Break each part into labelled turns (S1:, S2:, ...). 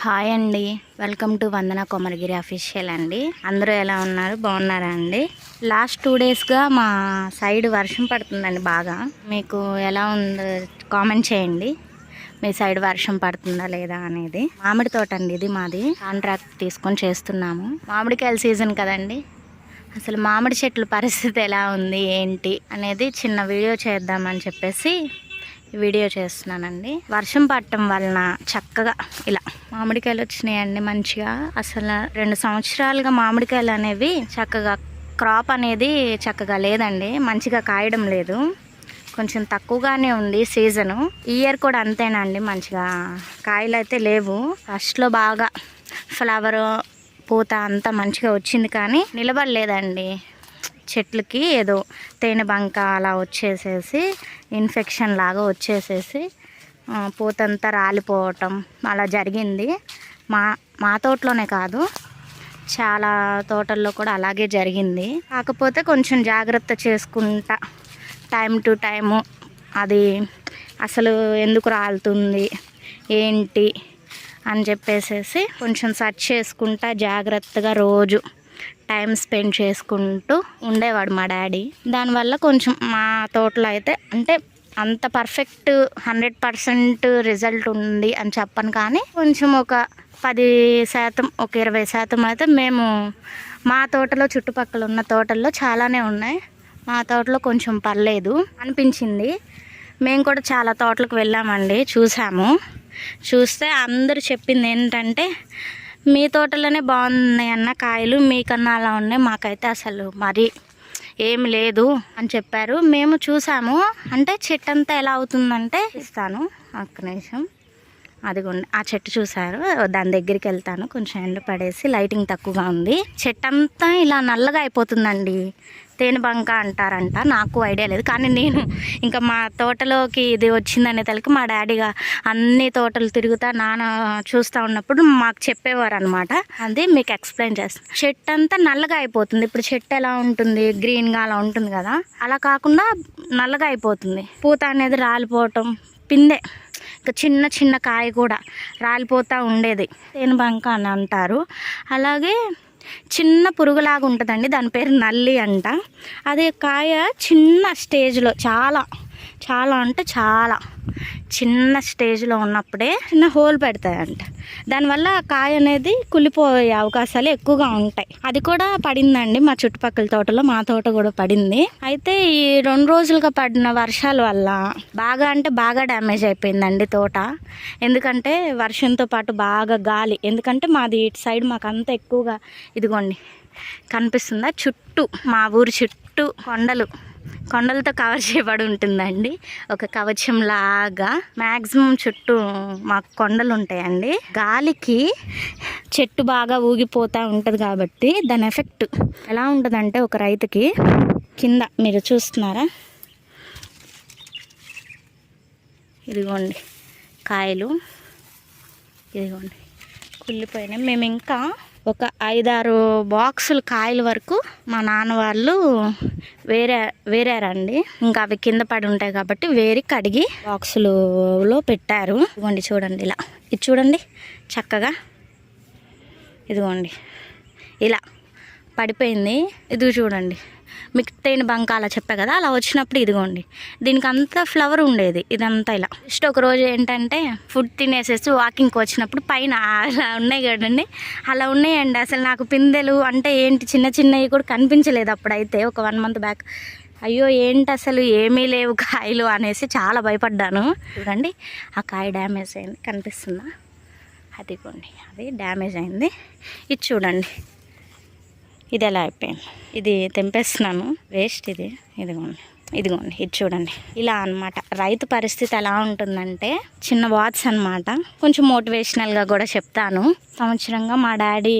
S1: Hi అండి, welcome to Vandana Komaragiri official అండి. అందరూ ఎలా ఉన్నారు? బాగున్నారా అండి? లాస్ట్ 2 డేస్గా మా సైడ్ వర్షం పడుతుందండి బాగా. మీకు ఎలా ఉందో కామెంట్ చేయండి. మీ సైడ్ వర్షం పడుతుందా లేదా అనేది. మామిడి తోట అండి ఇది మాది. కాంట్రాక్ట్ తీసుకొని చేస్తున్నాము. మామిడికాయల సీజన్ కదండి. అసలు మామిడి చెట్ల పరిస్థితి ఎలా ఉంది ఏంటి అనేది చిన్న వీడియో చేద్దామని చెప్పేసి వీడియో చేస్తున్నానండి. వర్షం పడటం వలన చక్కగా ఇలా మామిడికాయలు వచ్చినాయండి మంచిగా. అసలు 2 సంవత్సరాలుగా మామిడికాయలు అనేవి చక్కగా క్రాప్ అనేది చక్కగా లేదండి, మంచిగా కాయడం లేదు, కొంచెం తక్కువగానే ఉంది సీజను. ఈ ఇయర్ కూడా అంతేనండి, మంచిగా కాయలు అయితే లేవు. ఫస్ట్లో బాగా ఫ్లవర్ పూత అంతా మంచిగా వచ్చింది కానీ నిలబడలేదండి. చెట్లకి ఏదో తేనె బంక అలా వచ్చేసేసి ఇన్ఫెక్షన్ లాగా వచ్చేసేసి పూతంతా రాలిపోవటం అలా జరిగింది. మా తోటలోనే కాదు, చాలా తోటల్లో కూడా అలాగే జరిగింది. కాకపోతే కొంచెం జాగ్రత్త చేసుకుంటా టైం టు టైము అది అసలు ఎందుకు రాలుతుంది ఏంటి అని చెప్పేసేసి కొంచెం సెర్చ్ చేసుకుంటా జాగ్రత్తగా రోజు టైం స్పెండ్ చేసుకుంటూ ఉండేవాడు మా డాడీ. దానివల్ల కొంచెం మా తోటలో అయితే అంటే అంత పర్ఫెక్ట్ 100% రిజల్ట్ ఉంది అని చెప్పను కానీ కొంచెం ఒక 10%, ఒక 20% అయితే మేము మా తోటలో చుట్టుపక్కల ఉన్న తోటల్లో చాలానే ఉన్నాయి. మా తోటలో కొంచెం పర్లేదు అనిపించింది. మేము కూడా చాలా తోటలకు వెళ్ళామండి, చూస్తే అందరూ చెప్పింది ఏంటంటే మీ తోటలోనే బాగున్నాయి అన్న కాయలు, మీకన్నా అలా ఉన్నాయి, మాకైతే అసలు మరి ఏమి లేదు అని చెప్పారు. మేము చూసాము. అంటే చెట్టు అంతా ఎలా అవుతుందంటే ఇస్తాను ఒక్క నిమిషం. అదిగోండి ఆ చెట్టు చూసారు, దాని దగ్గరికి వెళ్తాను. కొంచెం ఎండ పడేసి లైటింగ్ తక్కువగా ఉంది. చెట్టు అంతా ఇలా నల్లగా అయిపోతుందండి. తేనె బంక అంటారంట, నాకు ఐడియా లేదు. కానీ నేను ఇంకా మా తోటలోకి ఇది వచ్చిందనే తలకి మా డాడీగా అన్ని తోటలు తిరుగుతా నాన్న చూస్తూ ఉన్నప్పుడు మాకు చెప్పేవారు అనమాట. అది మీకు ఎక్స్ప్లెయిన్ చేస్తాను. చెట్టు అంతా నల్లగా అయిపోతుంది. ఇప్పుడు చెట్టు ఎలా ఉంటుంది, గ్రీన్గా అలా ఉంటుంది కదా, అలా కాకుండా నల్లగా అయిపోతుంది. పూత అనేది రాలిపోవటం, పిందె ఇంకా చిన్న చిన్న కాయ కూడా రాలిపోతూ ఉండేది. తేనె బంక అని అంటారు. అలాగే చిన్న పురుగులాగా ఉంటుందండి, దాని పేరు నల్లి అంట. అదే కాయ చిన్న స్టేజ్లో చాలా అంటే చాలా చిన్న స్టేజ్లో ఉన్నప్పుడే చిన్న హోల్ పెడతాయంట. దానివల్ల కాయ అనేది కుళ్ళిపోయే అవకాశాలు ఎక్కువగా ఉంటాయి. అది కూడా పడిందండి మా చుట్టుపక్కల తోటలో, మా తోట కూడా పడింది. అయితే ఈ 2 రోజులుగా పడిన వర్షాల వల్ల బాగా అంటే బాగా డ్యామేజ్ అయిపోయిందండి తోట. ఎందుకంటే వర్షంతో పాటు బాగా గాలి, ఎందుకంటే మాది ఇటు సైడ్ మాకు అంత ఎక్కువగా ఇదిగోండి కనిపిస్తుందా, చుట్టూ మా ఊరి చుట్టూ కొండలతో కవర్ చేయబడి ఉంటుందండి. ఒక కవచం లాగా మ్యాక్సిమం చుట్టూ మాకు కొండలు ఉంటాయండి. గాలికి చెట్టు బాగా ఊగిపోతూ ఉంటుంది కాబట్టి దాని ఎఫెక్ట్ ఎలా ఉంటుందంటే ఒక రైతుకి కింద మీరు చూస్తున్నారా, ఇదిగోండి కాయలు ఇదిగోండి కుళ్ళిపోయినాయి. మేము ఇంకా ఒక 5-6 బాక్సులు కాయల వరకు మా నాన్న వాళ్ళు వేరారండి. ఇంకా అవి కింద పడి ఉంటాయి కాబట్టి వేరి కడిగి బాక్సులలో పెట్టారు. ఇదిగోండి చూడండి, ఇలా ఇది చూడండి చక్కగా, ఇదిగోండి ఇలా పడిపోయింది. ఇది చూడండి, మీకు తేనె బంక అలా చెప్పా కదా, అలా వచ్చినప్పుడు ఇదిగోండి దీనికి అంతా ఫ్లవర్ ఉండేది. ఇదంతా ఇలా జస్ట్ ఒక రోజు ఏంటంటే ఫుడ్ తినేసేసి వాకింగ్కి వచ్చినప్పుడు పైన అలా ఉన్నాయి కదండి, అలా ఉన్నాయండి. అసలు నాకు పిందెలు అంటే ఏంటి చిన్నవి కూడా కనిపించలేదు అప్పుడైతే, ఒక 1 మంత్ బ్యాక్. అయ్యో ఏంటి అసలు ఏమీ లేవు కాయలు అనేసి చాలా భయపడ్డాను. చూడండి ఆ కాయ డ్యామేజ్ అయింది, కనిపిస్తుందా, అదిగోండి అది డ్యామేజ్ అయింది. ఇది చూడండి ఇది ఎలా అయిపోయింది, ఇది తెంపేస్తున్నాను వేస్ట్ ఇది. ఇదిగోండి ఇది చూడండి ఇలా అన్నమాట. రైతు పరిస్థితి ఎలా ఉంటుందంటే చిన్న వాట్స్ అన్నమాట. కొంచెం మోటివేషనల్గా కూడా చెప్తాను. సంవత్సరంగా మా డాడీ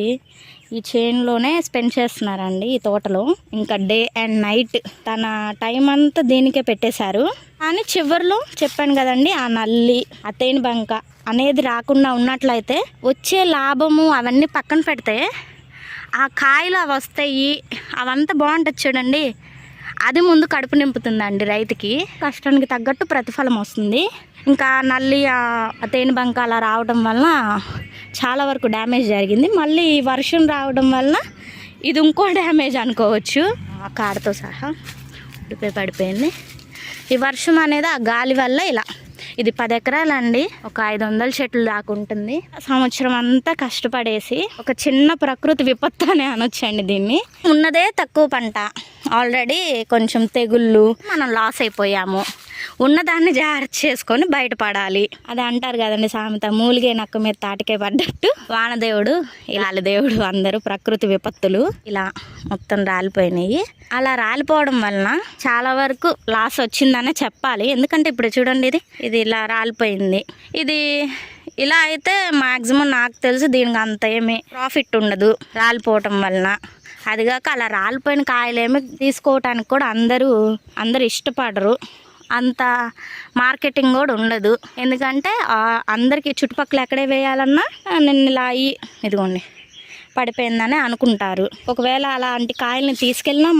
S1: ఈ చేన్లోనే స్పెండ్ చేస్తున్నారండి, ఈ తోటలో. ఇంకా డే అండ్ నైట్ తన టైం అంతా దీనికే పెట్టేశారు. కానీ చివరిలో చెప్పాను కదండి, ఆ నల్లి ఆ తేనె బంక అనేది రాకుండా ఉన్నట్లయితే వచ్చే లాభము అవన్నీ పక్కన పెడితే ఆ కాయలు అవి వస్తాయి, అవంతా బాగుంటుంది చూడండి, అది ముందు కడుపు నింపుతుందండి రైతుకి. కష్టానికి తగ్గట్టు ప్రతిఫలం వస్తుంది. ఇంకా నల్లి తేనె బంక అలా రావడం వల్ల చాలా వరకు డ్యామేజ్ జరిగింది. మళ్ళీ వర్షం రావడం వలన ఇది ఇంకో డ్యామేజ్ అనుకోవచ్చు. ఆ కాడతో సహా ఉడిపోయి పడిపోయింది. ఈ వర్షం అనేది ఆ గాలి వల్ల ఇలా. ఇది 10 ఎకరాలండి, ఒక 500 చెట్లు దాకా ఉంటుంది. సంవత్సరం అంతా కష్టపడేసి ఒక చిన్న ప్రకృతి విపత్తు అనే అనొచ్చండి దీన్ని. ఉన్నదే తక్కువ పంట, ఆల్రెడీ కొంచెం తెగుళ్ళు, మనం లాస్ అయిపోయాము. ఉన్నదాన్ని జాగ్రత్త చేసుకొని బయటపడాలి. అది అంటారు కదండి సామెత, మూలిగే నక్క మీద తాటికే పడ్డట్టు. వానదేవుడు, ఇలాలి దేవుడు, అందరూ ప్రకృతి విపత్తులు ఇలా మొత్తం రాలిపోయినాయి. అలా రాలిపోవడం వలన చాలా వరకు లాస్ వచ్చిందనే చెప్పాలి. ఎందుకంటే ఇప్పుడు చూడండి, ఇది ఇలా రాలిపోయింది. ఇది ఇలా అయితే మ్యాక్సిమం నాకు తెలిసి దీనికి అంత ఏమీ ప్రాఫిట్ ఉండదు రాలిపోవటం వలన. అదిగాక అలా రాలిపోయిన కాయలేమి తీసుకోవటానికి కూడా అందరూ ఇష్టపడరు. అంత మార్కెటింగ్ కూడా ఉండదు. ఎందుకంటే అందరికీ చుట్టుపక్కల ఎక్కడే వేయాలన్నా నిన్న ఇలా ఇదిగోండి పడిపోయిందని అనుకుంటారు. ఒకవేళ అలాంటి కాయల్ని తీసుకెళ్ళినా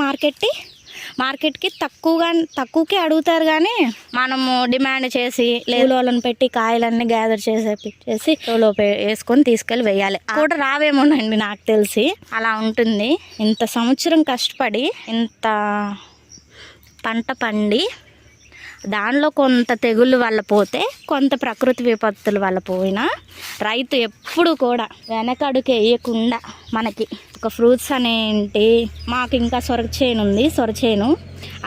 S1: మార్కెట్కి తక్కువకే అడుగుతారు. కానీ మనము డిమాండ్ చేసి లేలోలను పెట్టి కాయలన్నీ గ్యాదర్ చేసి లోలో వేసుకొని తీసుకెళ్ళి వేయాలి. కూడా రావేమోనండి నాకు తెలిసి. అలా ఉంటుంది. ఇంత సంవత్సరం కష్టపడి ఇంత పంట పండి దానిలో కొంత తెగుళ్ళు వల్ల పోతే, కొంత ప్రకృతి విపత్తుల వల్ల పోయినా రైతు ఎప్పుడు కూడా వెనకడుగు వేయకుండా మనకి ఒక ఫ్రూట్స్ అనేంటి. మాకు ఇంకా సొరచేను ఉంది, సొరచేను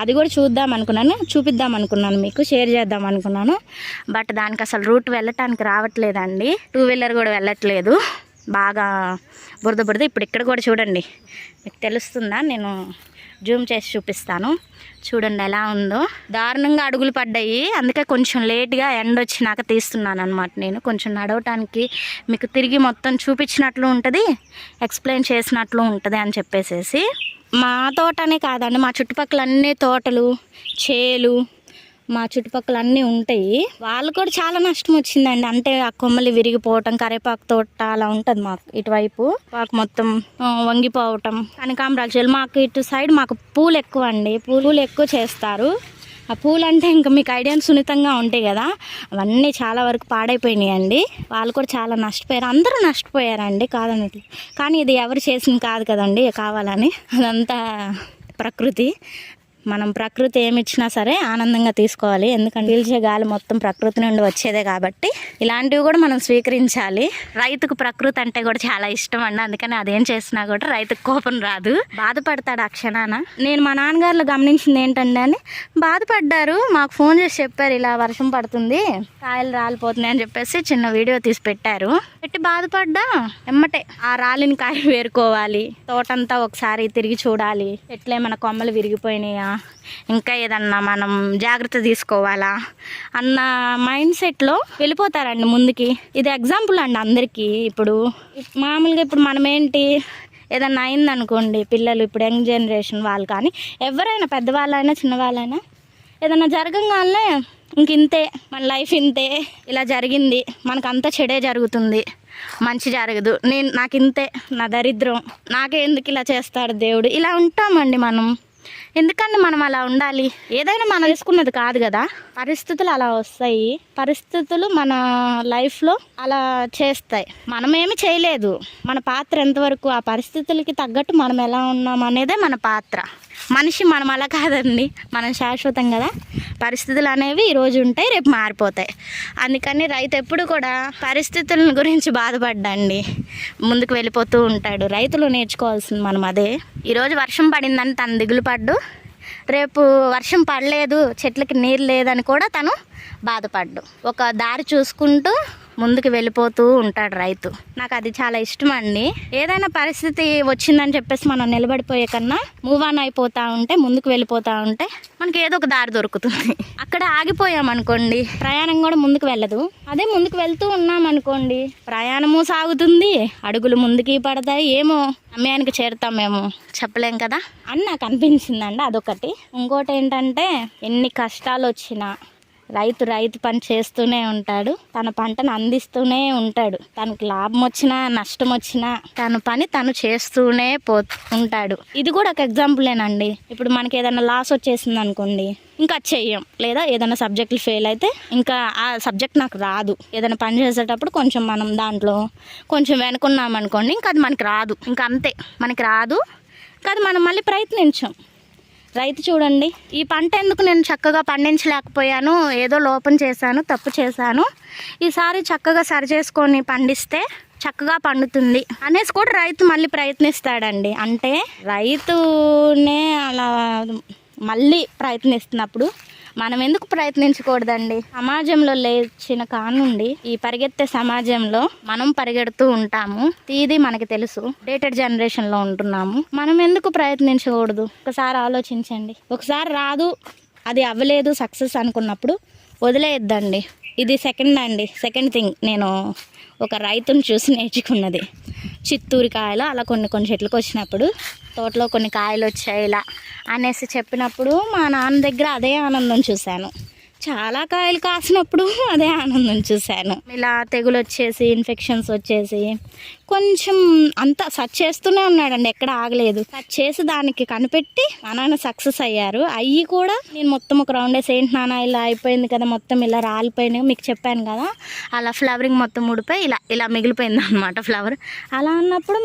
S1: అది కూడా చూపిద్దాం అనుకున్నాను, మీకు షేర్ చేద్దాం అనుకున్నాను. బట్ దానికి అసలు రూట్ వెళ్ళటానికి రావట్లేదండి. 2 వీలర్ కూడా వెళ్ళట్లేదు. బాగా బురద. ఇప్పుడు ఇక్కడ కూడా చూడండి, మీకు తెలుస్తుందా, నేను జూమ్ చేసి చూపిస్తాను. చూడండి ఎలా ఉందో, దారుణంగా అడుగులు పడ్డాయి. అందుకే కొంచెం లేట్గా ఎండ వచ్చినాక తీస్తున్నాను అనమాట. నేను కొంచెం నడవటానికి మీకు తిరిగి మొత్తం చూపించినట్లు ఉంటుంది, ఎక్స్ప్లెయిన్ చేసినట్లు ఉంటుంది అని చెప్పేసి. మా తోటనే కాదండి, మా చుట్టుపక్కల అన్ని తోటలు, చేలు మా చుట్టుపక్కల అన్నీ ఉంటాయి. వాళ్ళు కూడా చాలా నష్టం వచ్చిందండి. అంటే ఆ కొమ్మలు విరిగిపోవటం, కరివేపాకు తోట అలా ఉంటుంది మాకు ఇటువైపు. పాకు మొత్తం వంగిపోవటం, కనకాంబరాల చెట్లు. మాకు ఇటు సైడ్ మాకు పూలు ఎక్కువ అండి, పూలు ఎక్కువ చేస్తారు. ఆ పూలు అంటే ఇంకా మీకు ఐడియా సున్నితంగా ఉంటాయి కదా, అవన్నీ చాలా వరకు పాడైపోయినాయండి. వాళ్ళు కూడా చాలా నష్టపోయారు, అందరూ నష్టపోయారండి కాదన్నట్లు. కానీ ఇది ఎవరు చేసింది కాదు కదండి, కావాలని. అదంతా ప్రకృతి. మనం ప్రకృతి ఏమి ఇచ్చినా సరే ఆనందంగా తీసుకోవాలి. ఎందుకంటే పీల్చే గాలి మొత్తం ప్రకృతి నుండి వచ్చేదే కాబట్టి ఇలాంటివి కూడా మనం స్వీకరించాలి. రైతుకు ప్రకృతి అంటే కూడా చాలా ఇష్టం అండి. అందుకని అదేం చేసినా కూడా రైతుకు కోపం రాదు, బాధపడతాడు ఆ క్షణాన. నేను మా నాన్నగారులు గమనించింది ఏంటంటే అని, బాధపడ్డారు, మాకు ఫోన్ చేసి చెప్పారు ఇలా వర్షం పడుతుంది, కాయలు రాలిపోతున్నాయి అని చెప్పేసి చిన్న వీడియో తీసి పెట్టారు. పెట్టి బాధపడ్డా ఎమ్మటే ఆ రాలిన కాయలు వేరుకోవాలి, తోటంతా ఒకసారి తిరిగి చూడాలి, ఎట్లేమన్నా కొమ్మలు విరిగిపోయినాయా, ఇంకా ఏదన్నా మనం జాగ్రత్త తీసుకోవాలా అన్న మైండ్ సెట్లో వెళ్ళిపోతారండి ముందుకి. ఇది ఎగ్జాంపుల్ అండి అందరికీ. ఇప్పుడు మామూలుగా ఇప్పుడు మనం ఏంటి, ఏదన్నా అయిందనుకోండి, పిల్లలు ఇప్పుడు యంగ్ జనరేషన్ వాళ్ళు కానీ ఎవరైనా పెద్దవాళ్ళైనా చిన్నవాళ్ళైనా ఏదన్నా జరగంగానే ఇంతే, మన లైఫ్ ఇంతే, ఇలా జరిగింది, మనకు అంతా చెడే జరుగుతుంది, మంచి జరగదు, నాకు ఇంతే, నా దరిద్రం, నాకే ఎందుకు ఇలా చేస్తాడు దేవుడు, ఇలా ఉంటామండి మనం. ఎందుకంటే మనం అలా ఉండాలి. ఏదైనా మనం తీసుకున్నది కాదు కదా, పరిస్థితులు అలా వస్తాయి. పరిస్థితులు మన లైఫ్లో అలా చేస్తాయి. మనమేమి చేయలేదు. మన పాత్ర ఎంతవరకు ఆ పరిస్థితులకి తగ్గట్టు మనం ఎలా ఉన్నాం అనేదే మన పాత్ర. మనిషి మనం అలా కాదండి, మనం శాశ్వతం కదా. పరిస్థితులు అనేవి ఈరోజు ఉంటాయి, రేపు మారిపోతాయి. అందుకని రైతు ఎప్పుడు కూడా పరిస్థితుల గురించి బాధపడ్డండి ముందుకు వెళ్ళిపోతూ ఉంటాడు. రైతులు నేర్చుకోవాల్సింది మనం అదే. ఈరోజు వర్షం పడిందని తను దిగులు పడ్డు, రేపు వర్షం పడలేదు, చెట్లకి నీరు లేదని కూడా తను బాధపడ్డు. ఒక దారి చూసుకుంటూ ముందుకు వెళ్ళిపోతూ ఉంటాడు రైతు. నాకు అది చాలా ఇష్టం అండి. ఏదైనా పరిస్థితి వచ్చిందని చెప్పేసి మనం నిలబడిపోయే కన్నా మూవ్ ఆన్ అయిపోతూ ఉంటే, ముందుకు వెళ్ళిపోతూ ఉంటే మనకి ఏదో ఒక దారి దొరుకుతుంది. అక్కడ ఆగిపోయామనుకోండి, ప్రయాణం కూడా ముందుకు వెళ్ళదు. అదే ముందుకు వెళ్తూ ఉన్నామనుకోండి, ప్రయాణము సాగుతుంది, అడుగులు ముందుకి పడతాయి, ఏమో సమయానికి చేరుతామేమో చెప్పలేం కదా అని నాకు అనిపించిందండి. అదొకటి. ఇంకోటి ఏంటంటే, ఎన్ని కష్టాలు వచ్చినా రైతు పని చేస్తూనే ఉంటాడు, తన పంటను అందిస్తూనే ఉంటాడు. తనకు లాభం వచ్చినా నష్టం వచ్చినా తన పని తను చేస్తూనే ఉంటాడు. ఇది కూడా ఒక ఎగ్జాంపులేనండి. ఇప్పుడు మనకి ఏదైనా లాస్ వచ్చేసింది అనుకోండి, ఇంకా చెయ్యం, లేదా ఏదైనా సబ్జెక్టులు ఫెయిల్ అయితే ఇంకా ఆ సబ్జెక్ట్ నాకు రాదు. ఏదైనా పని చేసేటప్పుడు కొంచెం మనం దాంట్లో కొంచెం వెనుకున్నాం అనుకోండి, ఇంకా అది మనకి రాదు, ఇంకా అంతే, మనకి రాదు. ఇంకా అది మనం మళ్ళీ ప్రయత్నించాం. రైతు చూడండి, ఈ పంట ఎందుకు నేను చక్కగా పండించలేకపోయాను, ఏదో లోపం చేశాను, తప్పు చేశాను, ఈసారి చక్కగా సరి చేసుకొని పండిస్తే చక్కగా పండుతుంది అనేసి కూడా రైతు మళ్ళీ ప్రయత్నిస్తాడండి. అంటే రైతునే అలా మళ్ళీ ప్రయత్నిస్తున్నప్పుడు మనం ఎందుకు ప్రయత్నించకూడదండి? సమాజంలో లేచిన కానుండి ఈ పరిగెత్తే సమాజంలో మనం పరిగెడుతూ ఉంటాము. ఇది మనకి తెలుసు, డేటెడ్ జనరేషన్లో ఉంటున్నాము. మనం ఎందుకు ప్రయత్నించకూడదు? ఒకసారి ఆలోచించండి. ఒకసారి రాదు, అది అవ్వలేదు, సక్సెస్ అనుకున్నప్పుడు వదిలేయద్దండి. ఇది సెకండ్ థింగ్ నేను ఒక రైతుని చూసి నేర్చుకున్నది. చిత్తూరు కాయలు అలా కొన్ని చెట్లకు వచ్చినప్పుడు, తోటలో కొన్ని కాయలు వచ్చాయి ఇలా అనేసి చెప్పినప్పుడు మా నాన్న దగ్గర అదే ఆనందం చూశాను. చాలా కాయలు కాసినప్పుడు అదే ఆనందం చూశాను. ఇలా తెగులు వచ్చేసి, ఇన్ఫెక్షన్స్ వచ్చేసి కొంచెం అంతా సర్చ్ చేస్తూనే ఉన్నాడండి, ఎక్కడ ఆగలేదు. సర్చ్ చేసి దానికి కనిపెట్టి మా నాన్న సక్సెస్ అయ్యారు. అయ్యి కూడా నేను మొత్తం ఒక రౌండ్ వేసి, ఏంటి నాన్న ఇలా అయిపోయింది కదా, మొత్తం ఇలా రాలిపోయినాయి, మీకు చెప్పాను కదా, అలా ఫ్లవరింగ్ మొత్తం ఊడిపోయి ఇలా మిగిలిపోయింది అనమాట ఫ్లవర్. అలా అన్నప్పుడు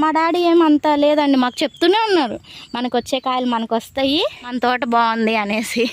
S1: మా డాడీ ఏమంతా లేదండి, మాకు చెప్తూనే ఉన్నారు, మనకు వచ్చే కాయలు మనకు వస్తాయి, మన తోట బాగుంది అనేసి.